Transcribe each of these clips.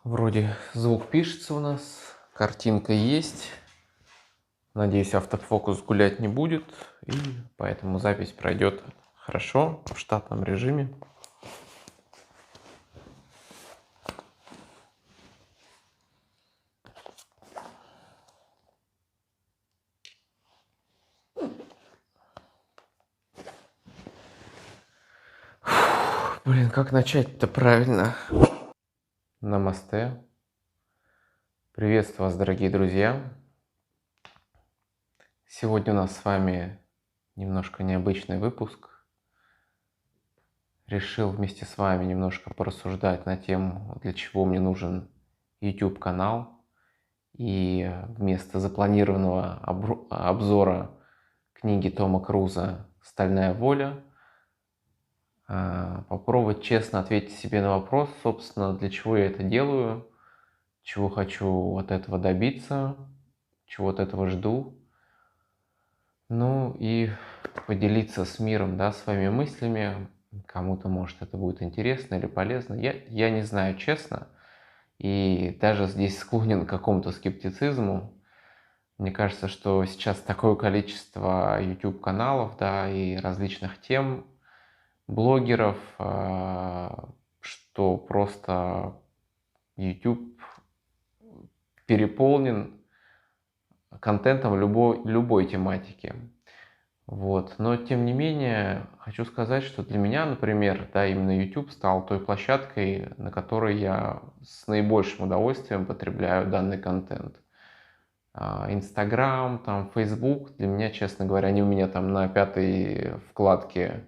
Вроде звук пишется у нас, картинка есть. Надеюсь, автофокус гулять не будет, и поэтому запись пройдет хорошо в штатном режиме. Блин, как начать-то правильно? Намасте. Приветствую вас, дорогие друзья. Сегодня у нас с вами немножко необычный выпуск. Решил вместе с вами немножко порассуждать на тему, для чего мне нужен YouTube-канал. И вместо запланированного обзора книги Тома Круза «Стальная воля» попробовать честно ответить себе на вопрос, собственно, для чего я это делаю, чего хочу от этого добиться, чего от этого жду. Ну и поделиться с миром, да, своими мыслями. Кому-то, может, это будет интересно или полезно. Я не знаю, честно. И даже здесь склонен к какому-то скептицизму. Мне кажется, что сейчас такое количество YouTube-каналов, да, и различных тем, блогеров, что просто YouTube переполнен контентом любой тематики. Вот. Но, тем не менее, хочу сказать, что для меня, например, да, именно YouTube стал той площадкой, на которой я с наибольшим удовольствием потребляю данный контент. Инстаграм, там, Фейсбук, для меня, честно говоря, они у меня там на 5-й вкладке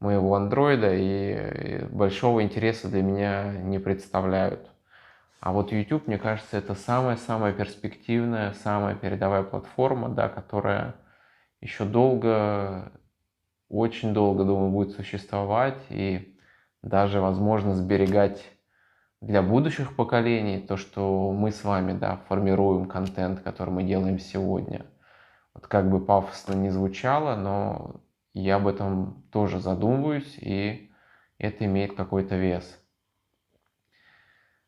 моего андроида и большого интереса для меня не представляют. А вот YouTube, мне кажется, это самая-самая перспективная, самая передовая платформа, да, которая еще долго, очень долго, думаю, будет существовать и даже, возможно, сберегать для будущих поколений то, что мы с вами, да, формируем контент, который мы делаем сегодня. Вот как бы пафосно не звучало, но я об этом тоже задумываюсь, и это имеет какой-то вес.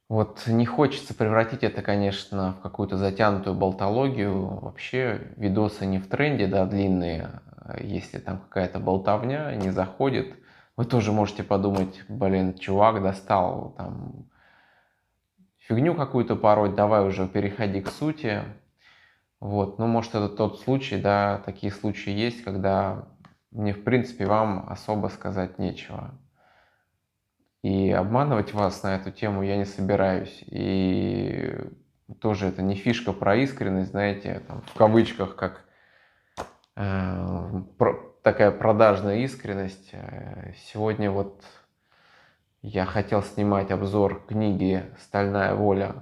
Вот не хочется превратить это, конечно, в какую-то затянутую болтологию. Вообще видосы не в тренде, да, длинные. Если там какая-то болтовня не заходит, вы тоже можете подумать, блин, чувак достал там фигню какую-то пороть, давай уже переходи к сути. Вот, ну, может, это тот случай, да, такие случаи есть, когда мне, в принципе, вам особо сказать нечего. И обманывать вас на эту тему я не собираюсь. И тоже это не фишка про искренность, знаете, там, в кавычках, как такая продажная искренность. Сегодня вот я хотел снимать обзор книги «Стальная воля»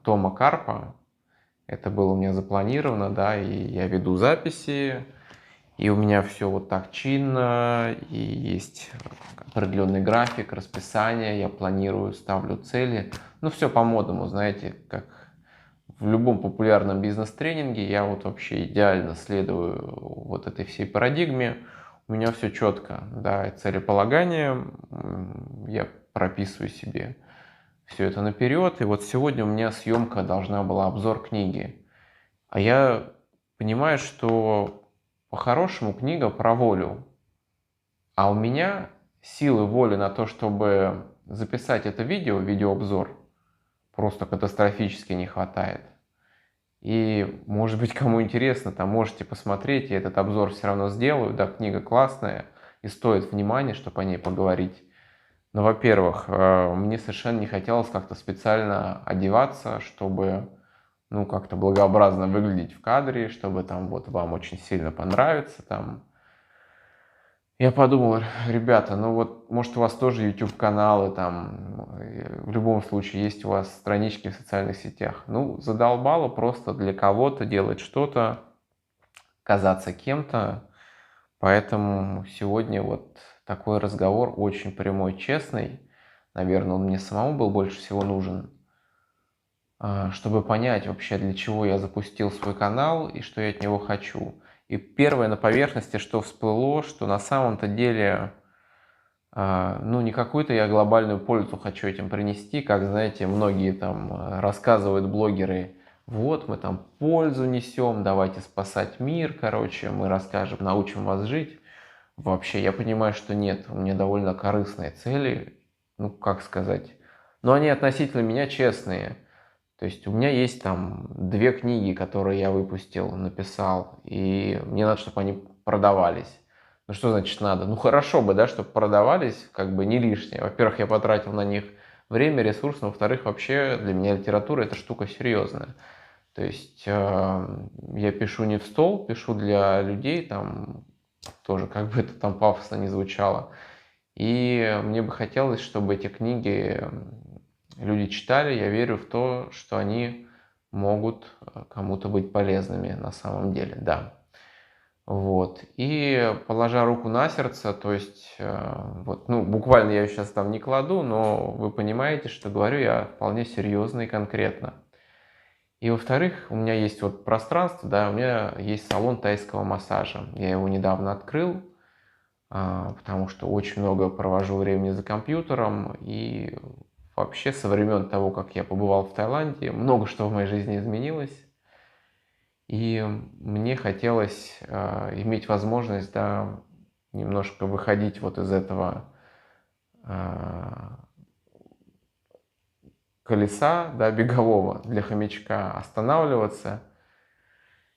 Тома Карпа. Это было у меня запланировано, да, и я веду записи, и у меня все вот так чинно, и есть определенный график, расписание, я планирую, ставлю цели. Ну, все по-модному, знаете, как в любом популярном бизнес-тренинге, я вот вообще идеально следую вот этой всей парадигме. У меня все четко, да, и целеполагание, я прописываю себе все это наперед. И вот сегодня у меня съемка должна была обзор книги. А я понимаю, что по-хорошему книга про волю. А у меня силы воли на то, чтобы записать это видеообзор, просто катастрофически не хватает. И, может быть, кому интересно, там можете посмотреть, я этот обзор все равно сделаю. Да, книга классная и стоит внимания, чтобы о ней поговорить. Но, во-первых, мне совершенно не хотелось как-то специально одеваться, чтобы, ну, как-то благообразно выглядеть в кадре, чтобы там вот вам очень сильно понравится там. Я подумал, ребята, ну вот, может, у вас тоже YouTube-каналы, там, в любом случае есть у вас странички в социальных сетях. Ну, задолбало просто для кого-то делать что-то, казаться кем-то. Поэтому сегодня вот такой разговор очень прямой, честный. Наверное, он мне самому был больше всего нужен, чтобы понять вообще, для чего я запустил свой канал и что я от него хочу. И первое на поверхности, что всплыло, что на самом-то деле Ну, не какую-то я глобальную пользу хочу этим принести, как, знаете, многие там рассказывают блогеры, вот мы там пользу несем, давайте спасать мир, короче, мы расскажем, научим вас жить. Вообще, я понимаю, что нет, у меня довольно корыстные цели, ну, как сказать, но они относительно меня честные. То есть у меня есть там 2 книги, которые я выпустил, написал, и мне надо, чтобы они продавались. Ну что значит надо? Ну хорошо бы, да, чтобы продавались, как бы не лишнее. Во-первых, я потратил на них время, ресурс, но во-вторых, вообще для меня литература это штука серьезная. То есть я пишу не в стол, пишу для людей, там тоже как бы это там пафосно не звучало. И мне бы хотелось, чтобы эти книги люди читали. Я верю в то, что они могут кому-то быть полезными на самом деле, да. Вот. И положа руку на сердце, то есть, вот, ну, буквально я ее сейчас там не кладу, но вы понимаете, что говорю я вполне серьезно и конкретно. И во-вторых, у меня есть вот пространство, да, у меня есть салон тайского массажа. Я его недавно открыл, потому что очень много провожу времени за компьютером, и вообще со времен того, как я побывал в Таиланде, много что в моей жизни изменилось, и мне хотелось иметь возможность, да, немножко выходить вот из этого а, колеса, да, бегового для хомячка, останавливаться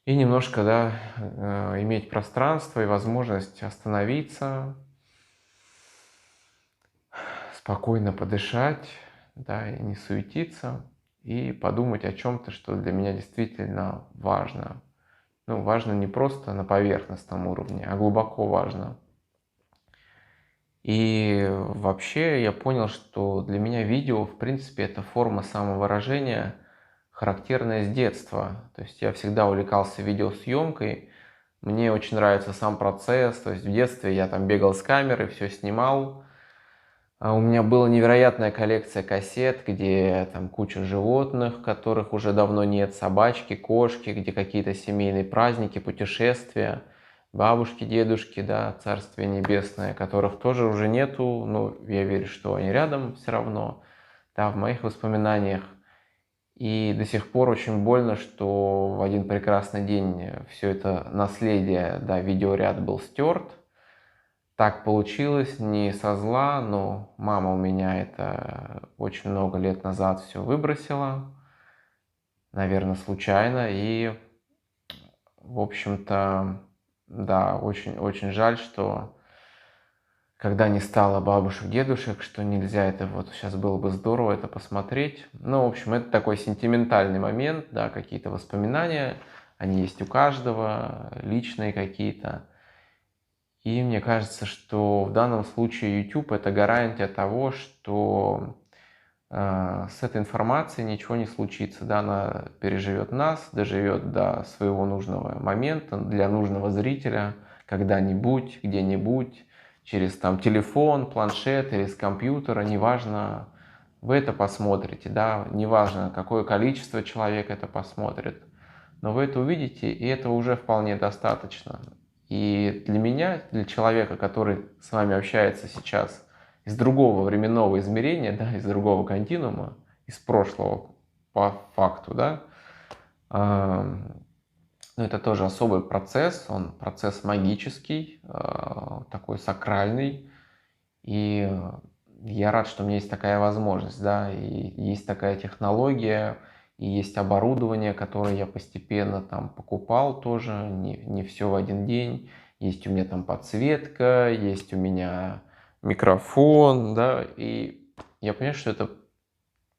и немножко, да, иметь пространство и возможность остановиться, спокойно подышать, да, и не суетиться, и подумать о чем-то, что для меня действительно важно. Ну, важно не просто на поверхностном уровне, а глубоко важно. И вообще я понял, что для меня видео, в принципе, это форма самовыражения, характерная с детства. То есть я всегда увлекался видеосъемкой, мне очень нравится сам процесс, то есть в детстве я там бегал с камерой, все снимал. У меня была невероятная коллекция кассет, где там куча животных, которых уже давно нет, собачки, кошки, где какие-то семейные праздники, путешествия, бабушки, дедушки, да, царствие небесное, которых тоже уже нету, но я верю, что они рядом все равно, да, в моих воспоминаниях. И до сих пор очень больно, что в один прекрасный день все это наследие, да, видеоряд был стерт. Так получилось, не со зла, но мама у меня это очень много лет назад все выбросила, наверное, случайно. И, в общем-то, да, очень жаль, что когда не стало бабушек, дедушек, что нельзя это вот, сейчас было бы здорово это посмотреть. Ну, в общем, это такой сентиментальный момент, да, какие-то воспоминания, они есть у каждого, личные какие-то. И мне кажется, что в данном случае YouTube это гарантия того, что с этой информацией ничего не случится. Да, она переживет нас, доживет до своего нужного момента, для нужного зрителя, когда-нибудь, где-нибудь, через там телефон, планшет или с компьютера, неважно, вы это посмотрите, да, неважно, какое количество человек это посмотрит, но вы это увидите, и этого уже вполне достаточно. И для меня, для человека, который с вами общается сейчас из другого временного измерения, да, из другого континуума, из прошлого по факту, да, но это тоже особый процесс, он процесс магический, такой сакральный, и я рад, что у меня есть такая возможность, да, и есть такая технология, и есть оборудование, которое я постепенно там покупал тоже, не все в один день. Есть у меня там подсветка, есть у меня микрофон, да, и я понимаю, что это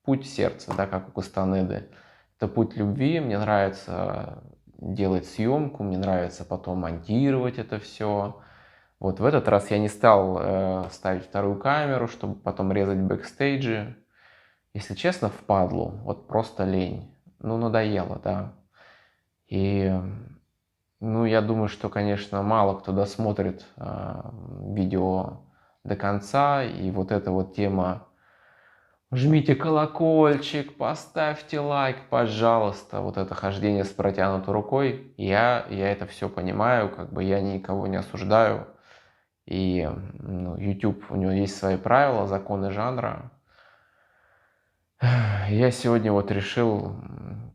путь сердца, да, как у Кастанеды. Это путь любви, мне нравится делать съемку, мне нравится потом монтировать это все. Вот в этот раз я не стал ставить вторую камеру, чтобы потом резать бэкстейджи. Если честно, впадлу, вот просто лень. Ну, надоело, да. И, ну, я думаю, что, конечно, мало кто досмотрит видео до конца. И вот эта вот тема «жмите колокольчик, поставьте лайк, пожалуйста», вот это хождение с протянутой рукой, я это все понимаю, как бы я никого не осуждаю. И ну, YouTube, у него есть свои правила, законы жанра. Я сегодня вот решил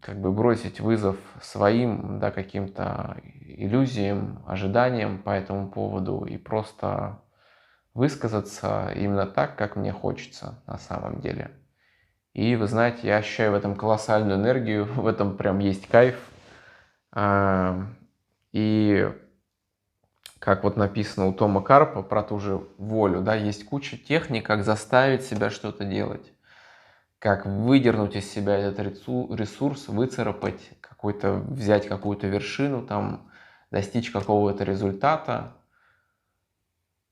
как бы бросить вызов своим, да, каким-то иллюзиям, ожиданиям по этому поводу и просто высказаться именно так, как мне хочется на самом деле. И вы знаете, я ощущаю в этом колоссальную энергию, в этом прям есть кайф. А, И как вот написано у Тома Карпа про ту же волю, да, есть куча техник, как заставить себя что-то делать, как выдернуть из себя этот ресурс, выцарапать какой-то, взять какую-то вершину, там, достичь какого-то результата.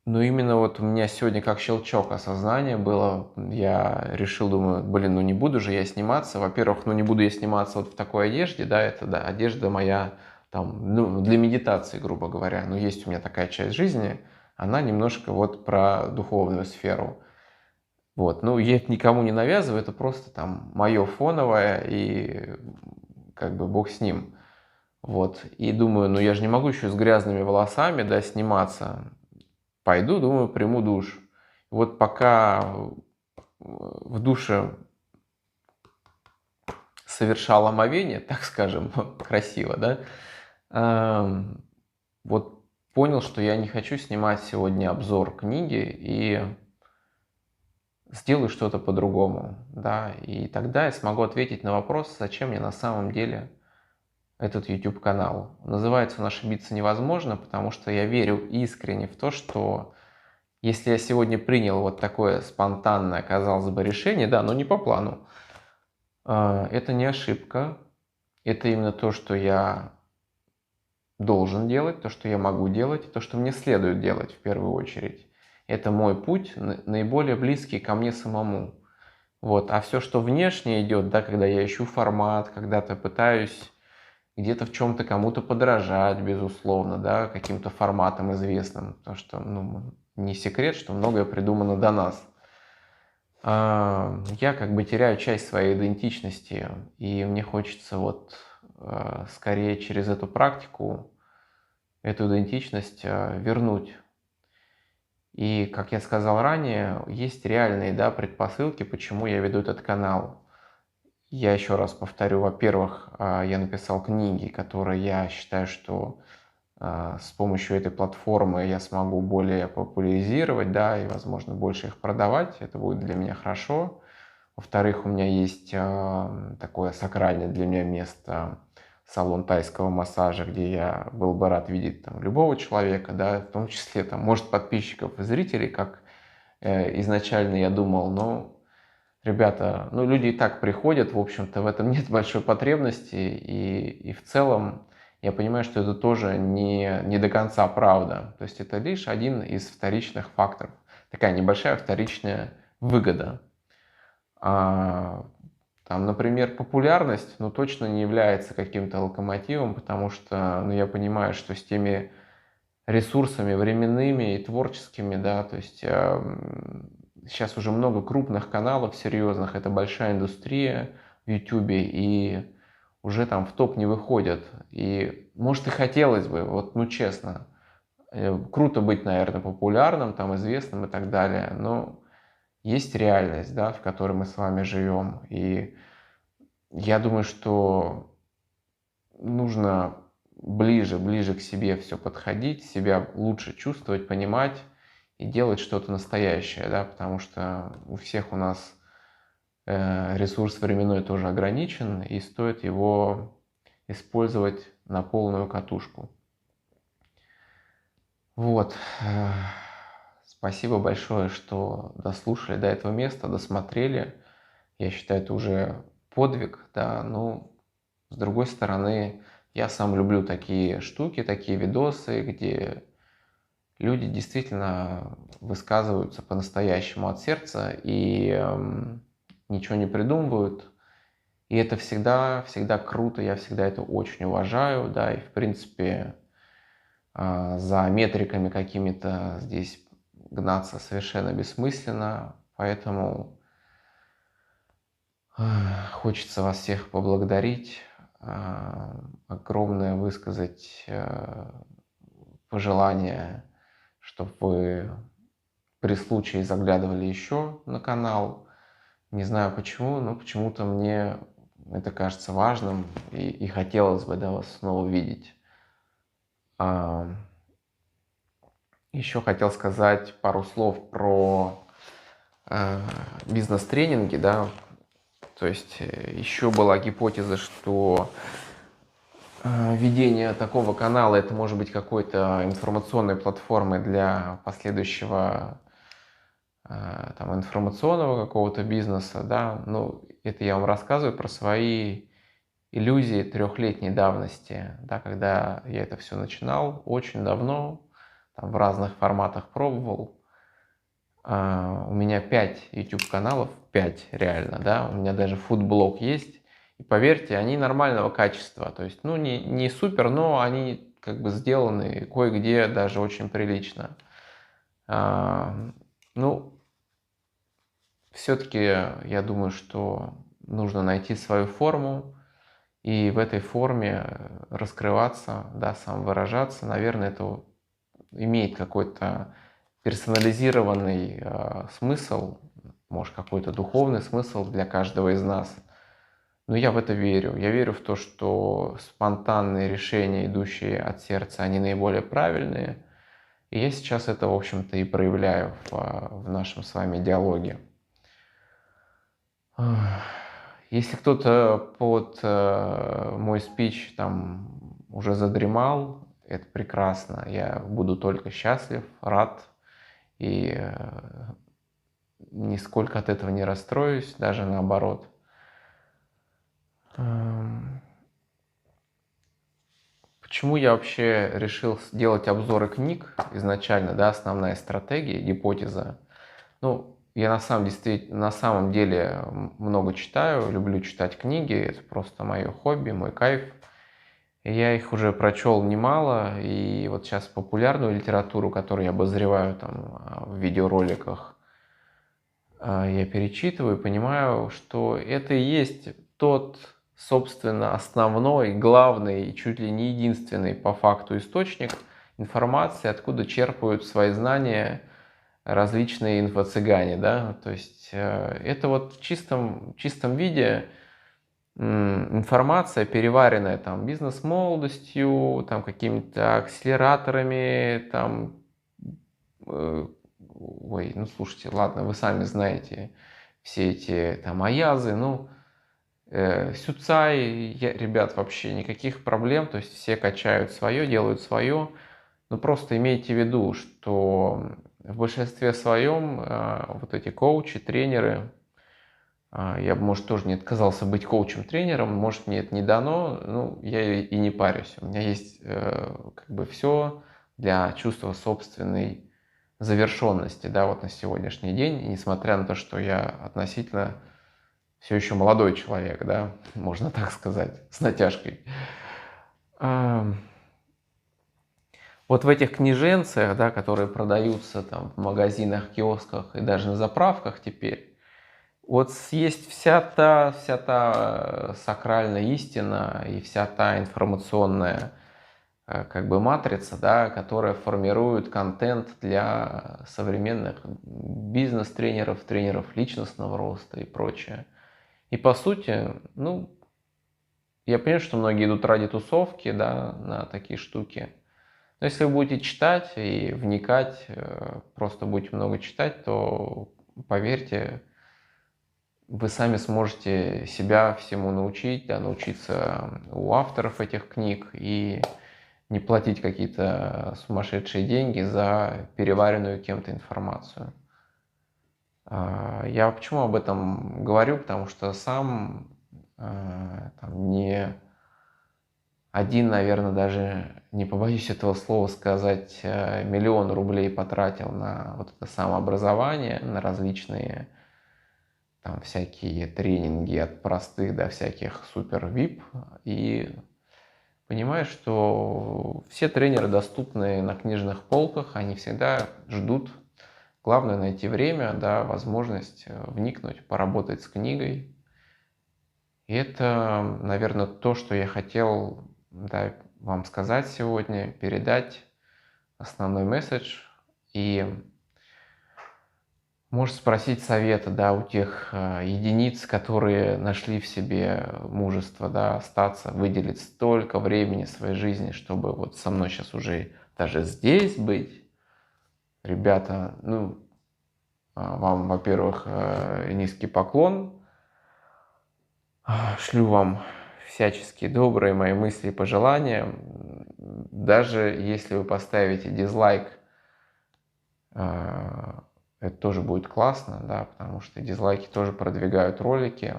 Но именно вот у меня сегодня как щелчок осознания было. Я решил, думаю, блин, ну не буду же я сниматься. Во-первых, ну не буду я сниматься вот в такой одежде, да, это да, одежда моя там, ну, для медитации, грубо говоря. Но есть у меня такая часть жизни, она немножко вот про духовную сферу. Вот, ну, я это никому не навязываю, это просто там мое фоновое, и как бы бог с ним. Вот, и думаю, ну я же не могу еще с грязными волосами, да, сниматься. Пойду, думаю, приму душ. Вот пока в душе совершал омовение, так скажем, красиво, да, ам, вот понял, что я не хочу снимать сегодня обзор книги и сделаю что-то по-другому, да, и тогда я смогу ответить на вопрос, зачем мне на самом деле этот YouTube-канал. Называется он «Ошибиться невозможно», потому что я верю искренне в то, что если я сегодня принял вот такое спонтанное, казалось бы, решение, да, но не по плану, это не ошибка, это именно то, что я должен делать, то, что я могу делать, то, что мне следует делать в первую очередь. Это мой путь, наиболее близкий ко мне самому. Вот. А все, что внешне идет, да, когда я ищу формат, когда-то пытаюсь где-то в чем-то кому-то подражать, безусловно, да, каким-то форматам известным, потому что, ну, не секрет, что многое придумано до нас. Я как бы теряю часть своей идентичности, и мне хочется вот скорее через эту практику эту идентичность вернуть. И, как я сказал ранее, есть реальные, да, предпосылки, почему я веду этот канал. Я еще раз повторю, во-первых, я написал книги, которые я считаю, что с помощью этой платформы я смогу более популяризировать, да, и, возможно, больше их продавать. Это будет для меня хорошо. Во-вторых, у меня есть такое сакральное для меня место, салон тайского массажа, где я был бы рад видеть там любого человека, да, в том числе, там, может, подписчиков и зрителей, как изначально я думал, но ребята, ну, люди и так приходят, в общем-то, в этом нет большой потребности, и в целом я понимаю, что это тоже не до конца правда. То есть это лишь один из вторичных факторов. Такая небольшая вторичная выгода. А, Там, например, популярность, ну, точно не является каким-то локомотивом, потому что, ну, я понимаю, что с теми ресурсами временными и творческими, да, то есть сейчас уже много крупных каналов серьезных, это большая индустрия в YouTube, и уже там в топ не выходят. И может и хотелось бы, вот, ну честно, круто быть, наверное, популярным, там известным и так далее, но есть реальность, да, в которой мы с вами живем. И я думаю, что нужно ближе к себе все подходить, себя лучше чувствовать, понимать и делать что-то настоящее, да, потому что у всех у нас ресурс временной тоже ограничен, и стоит его использовать на полную катушку. Вот. Спасибо большое, что дослушали до этого места, досмотрели. Я считаю, это уже подвиг, да, ну, с другой стороны, я сам люблю такие штуки, такие видосы, где люди действительно высказываются по-настоящему от сердца и ничего не придумывают. И это всегда круто, я всегда это очень уважаю, да, и в принципе за метриками какими-то здесь гнаться совершенно бессмысленно, поэтому хочется вас всех поблагодарить, огромное высказать пожелание, чтобы вы при случае заглядывали еще на канал. Не знаю почему, но почему-то мне это кажется важным и хотелось бы, да, вас снова видеть. Еще хотел сказать пару слов про бизнес-тренинги, да. То есть еще была гипотеза, что ведение такого канала это может быть какой-то информационной платформой для последующего там, информационного какого-то бизнеса, да. Ну, это я вам рассказываю про свои иллюзии трехлетней давности, да, когда я это все начинал очень давно, там, в разных форматах пробовал. У меня 5 YouTube-каналов, 5 реально, да, у меня даже фудблог есть. И поверьте, они нормального качества, то есть, ну, не супер, но они как бы сделаны кое-где даже очень прилично. Ну, все-таки я думаю, что нужно найти свою форму и в этой форме раскрываться, да, самовыражаться. Наверное, это имеет какой-то персонализированный смысл, может, какой-то духовный смысл для каждого из нас. Но я в это верю. Я верю в то, что спонтанные решения, идущие от сердца, они наиболее правильные. И я сейчас это, в общем-то, и проявляю в нашем с вами диалоге. Если кто-то под мой спич там уже задремал, это прекрасно. Я буду только счастлив, рад и нисколько от этого не расстроюсь, даже наоборот. Почему я вообще решил сделать обзоры книг изначально, да, основная стратегия, гипотеза? Ну, я на самом деле много читаю, люблю читать книги, это просто мое хобби, мой кайф. И я их уже прочел немало, и вот сейчас популярную литературу, которую я обозреваю там в видеороликах, я перечитываю и понимаю, что это и есть тот, собственно, основной, главный и чуть ли не единственный по факту источник информации, откуда черпают свои знания различные инфо-цыгане, да, то есть это вот в чистом виде информация, переваренная там бизнес-молодостью, там какими-то акселераторами, там, ой, ну слушайте, ладно, вы сами знаете все эти там аязы, ну, Сюцай, ребят, вообще никаких проблем, то есть все качают свое, делают свое, но просто имейте в виду, что в большинстве своем вот эти коучи, тренеры, я бы, может, тоже не отказался быть коучем-тренером, может, мне это не дано, ну, я и не парюсь. У меня есть как бы все для чувства собственной завершенности, да, вот на сегодняшний день, и несмотря на то, что я относительно все еще молодой человек, да, можно так сказать, с натяжкой. Вот в этих книженцах, да, которые продаются там в магазинах, киосках и даже на заправках теперь, вот есть вся та сакральная истина и вся та информационная как бы матрица, да, которая формирует контент для современных бизнес-тренеров, тренеров личностного роста и прочее. И по сути, ну, я понимаю, что многие идут ради тусовки, да, на такие штуки. Но если вы будете читать и вникать, просто будете много читать, то поверьте, вы сами сможете себя всему научить, да, научиться у авторов этих книг и не платить какие-то сумасшедшие деньги за переваренную кем-то информацию. Я почему об этом говорю? Потому что сам там, не один, наверное, даже не побоюсь этого слова сказать, 1 000 000 рублей потратил на вот это самообразование, на различные там всякие тренинги от простых до всяких супер VIP. И понимаю, что все тренеры доступны на книжных полках, они всегда ждут. Главное найти время, да, возможность вникнуть, поработать с книгой. И это, наверное, то, что я хотел, да, вам сказать сегодня, передать основной месседж. И можешь спросить совета, да, у тех единиц, которые нашли в себе мужество, да, остаться, выделить столько времени своей жизни, чтобы вот со мной сейчас уже даже здесь быть. Ребята, ну, вам, во-первых, низкий поклон. Шлю вам всяческие добрые мои мысли и пожелания. Даже если вы поставите дизлайк, это тоже будет классно, да, потому что дизлайки тоже продвигают ролики.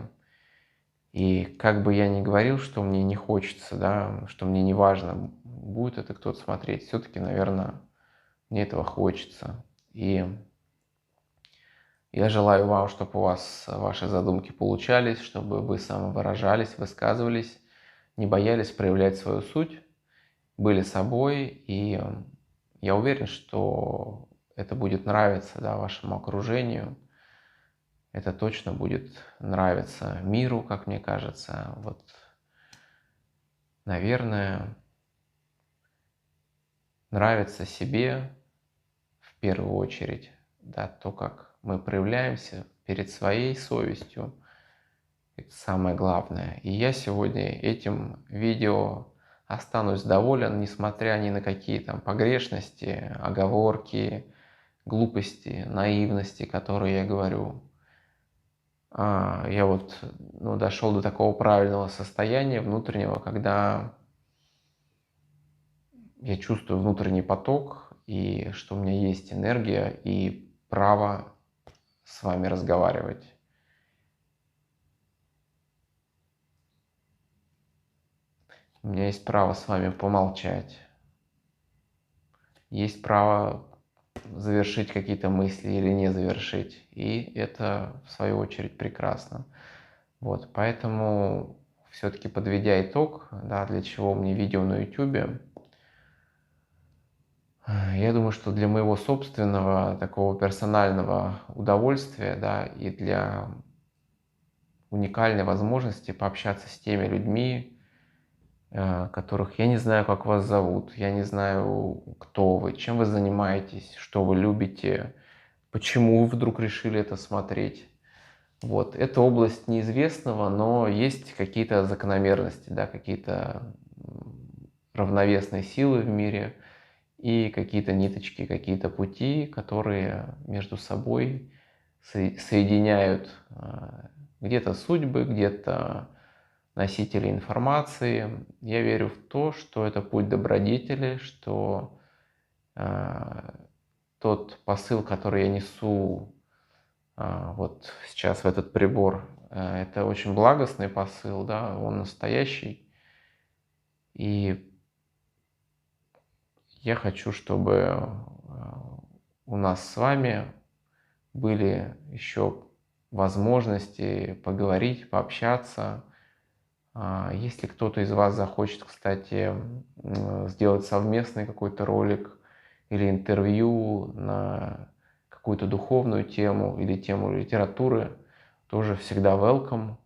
И как бы я ни говорил, что мне не хочется, да, что мне не важно, будет это кто-то смотреть, все-таки, наверное, мне этого хочется. И я желаю вам, чтобы у вас ваши задумки получались, чтобы вы самовыражались, высказывались, не боялись проявлять свою суть, были собой. И я уверен, что это будет нравиться, да, вашему окружению. Это точно будет нравиться миру, как мне кажется. Вот, наверное, нравится себе в первую очередь, да, то, как мы проявляемся перед своей совестью. Это самое главное. И я сегодня этим видео останусь доволен, несмотря ни на какие там погрешности, оговорки, глупости, наивности, которые я говорю. Я вот дошел до такого правильного состояния внутреннего, когда я чувствую внутренний поток, и что у меня есть энергия и право с вами разговаривать. У меня есть право с вами помолчать. Есть право завершить какие-то мысли или не завершить. И это, в свою очередь, прекрасно. Вот, поэтому, все-таки подведя итог, да, для чего мне видео на YouTube, я думаю, что для моего собственного такого персонального удовольствия, да, и для уникальной возможности пообщаться с теми людьми, которых я не знаю, как вас зовут, я не знаю, кто вы, чем вы занимаетесь, что вы любите, почему вы вдруг решили это смотреть. Вот. Это область неизвестного, но есть какие-то закономерности, да, какие-то равновесные силы в мире и какие-то ниточки, какие-то пути, которые между собой соединяют где-то судьбы, где-то носители информации. Я верю в то, что это путь добродетели, что тот посыл, который я несу вот сейчас в этот прибор, это очень благостный посыл, да, он настоящий. И я хочу, чтобы у нас с вами были еще возможности поговорить, пообщаться. Если кто-то из вас захочет, кстати, сделать совместный какой-то ролик или интервью на какую-то духовную тему или тему литературы, тоже всегда welcome.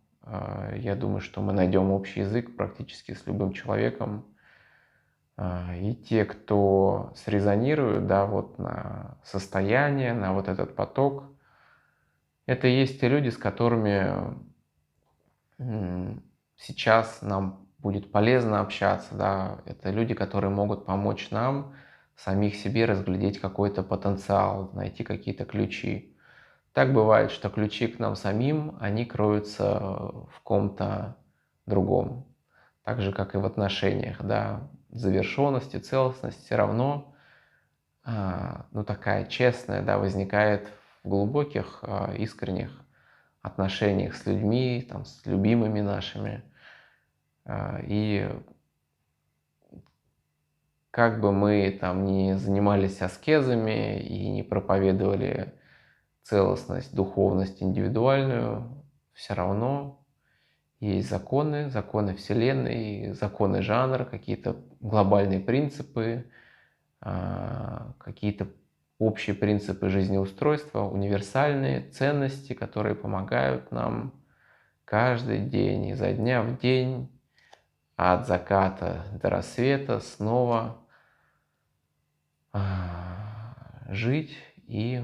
Я думаю, что мы найдем общий язык практически с любым человеком. И те, кто срезонирует, да, вот на состояние, на вот этот поток, это и есть те люди, с которыми сейчас нам будет полезно общаться, да, это люди, которые могут помочь нам самих себе разглядеть какой-то потенциал, найти какие-то ключи. Так бывает, что ключи к нам самим, они кроются в ком-то другом. Так же, как и в отношениях, да, завершенность и целостность все равно, такая честная, да, возникает в глубоких, искренних отношениях с людьми, там, с любимыми нашими. И как бы мы там ни занимались аскезами и не проповедовали целостность, духовность индивидуальную, все равно есть законы, законы Вселенной, законы жанра, какие-то глобальные принципы, какие-то общие принципы жизнеустройства, универсальные ценности, которые помогают нам каждый день, изо дня в день, от заката до рассвета снова жить и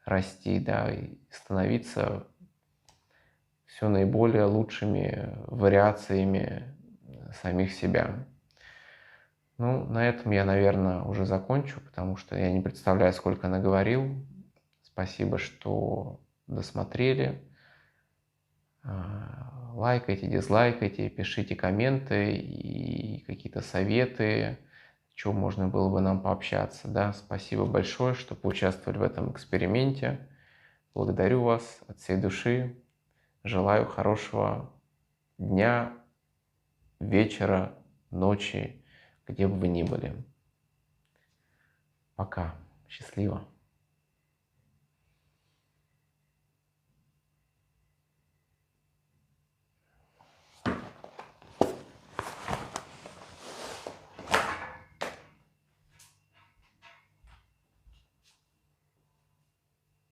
расти, да, и становиться все наиболее лучшими вариациями самих себя. Ну, на этом я, наверное, уже закончу, потому что я не представляю, сколько наговорил. Спасибо, что досмотрели. Лайкайте, дизлайкайте, пишите комменты и какие-то советы, о чем можно было бы нам пообщаться. Да? Спасибо большое, что поучаствовали в этом эксперименте. Благодарю вас от всей души. Желаю хорошего дня, вечера, ночи, где бы вы ни были. Пока. Счастливо.